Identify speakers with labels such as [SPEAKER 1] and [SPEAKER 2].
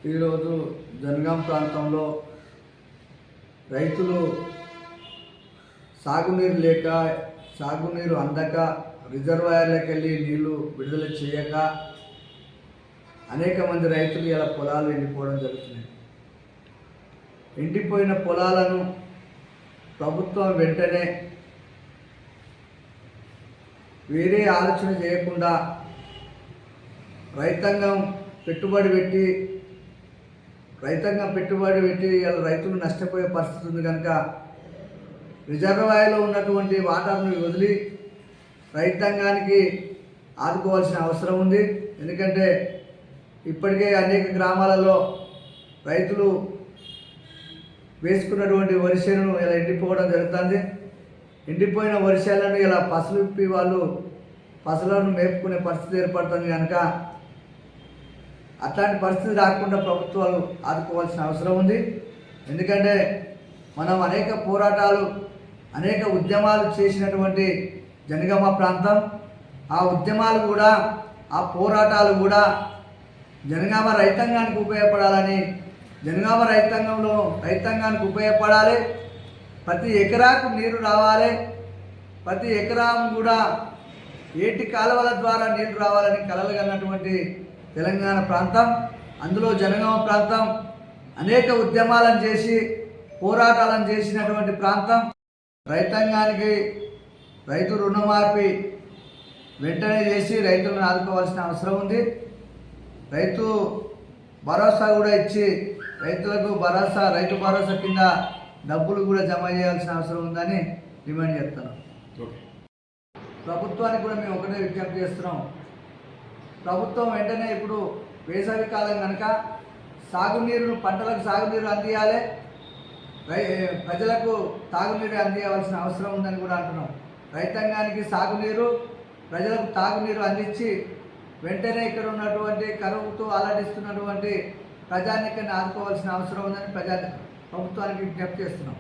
[SPEAKER 1] ఈరోజు జనగాం ప్రాంతంలో రైతులు సాగునీరు లేక సాగునీరు అందక రిజర్వాయర్లకు వెళ్ళి నీళ్లు విడుదల చేయక అనేక మంది రైతులు ఇలా పొలాలు ఎండిపోవడం జరుగుతున్నాయి. ఎండిపోయిన పొలాలను ప్రభుత్వం వెంటనే వేరే ఆలోచన చేయకుండా రైతాంగం పెట్టుబడి పెట్టి ఇలా రైతులు నష్టపోయే పరిస్థితి ఉంది కనుక రిజర్వాయర్లో ఉన్నటువంటి వాటర్ను వదిలి రైతాంగానికి ఆదుకోవాల్సిన అవసరం ఉంది. ఎందుకంటే ఇప్పటికే అనేక గ్రామాలలో రైతులు వేసుకున్నటువంటి వరిసేను ఇలా ఎండిపోవడం జరుగుతుంది. ఎండిపోయిన వరిసేలను ఇలా పసలు విప్పి వాళ్ళు పసలను మేపుకునే పరిస్థితి ఏర్పడుతుంది కనుక అట్లాంటి పరిస్థితి రాకుండా ప్రభుత్వాలు ఆదుకోవాల్సిన అవసరం ఉంది. ఎందుకంటే మనం అనేక పోరాటాలు అనేక ఉద్యమాలు చేసినటువంటి జనగామ ప్రాంతం, ఆ ఉద్యమాలు కూడా ఆ పోరాటాలు కూడా జనగామ రైతాంగానికి ఉపయోగపడాలని, జనగామ రైతాంగానికి ఉపయోగపడాలి. ప్రతి ఎకరాకు నీరు రావాలి, ప్రతి ఎకరాకు కూడా ఏటి కాలువల ద్వారా నీళ్లు రావాలని కలలు కన్నటువంటి తెలంగాణ ప్రాంతం. అందులో జనగామ ప్రాంతం అనేక ఉద్యమాలను చేసి పోరాటాలను చేసినటువంటి ప్రాంతం. రైతాంగానికి రైతు రుణమాఫీ వెంటనే చేసి రైతులను ఆదుకోవాల్సిన అవసరం ఉంది. రైతు భరోసా కూడా ఇచ్చి రైతులకు రైతు భరోసా కింద డబ్బులు కూడా జమ చేయాల్సిన అవసరం ఉందని డిమాండ్ చేస్తున్నాం. ప్రభుత్వానికి కూడా మేము ఒకటే విజ్ఞప్తి చేస్తున్నాం. ప్రభుత్వం వెంటనే ఇప్పుడు వేసవి కాలం కనుక సాగునీరును పంటలకు సాగునీరు అందియాలి, ప్రజలకు తాగునీరు అందించవలసిన అవసరం ఉందని కూడా అంటున్నాం. రైతాంగానికి సాగునీరు, ప్రజలకు తాగునీరు అందించి వెంటనే ఇక్కడ ఉన్నటువంటి కరువుతో అలడిస్తున్నటువంటి ప్రజానికాన్ని ఆదుకోవాల్సిన అవసరం ఉందని ప్రభుత్వానికి విజ్ఞప్తి చేస్తున్నాం.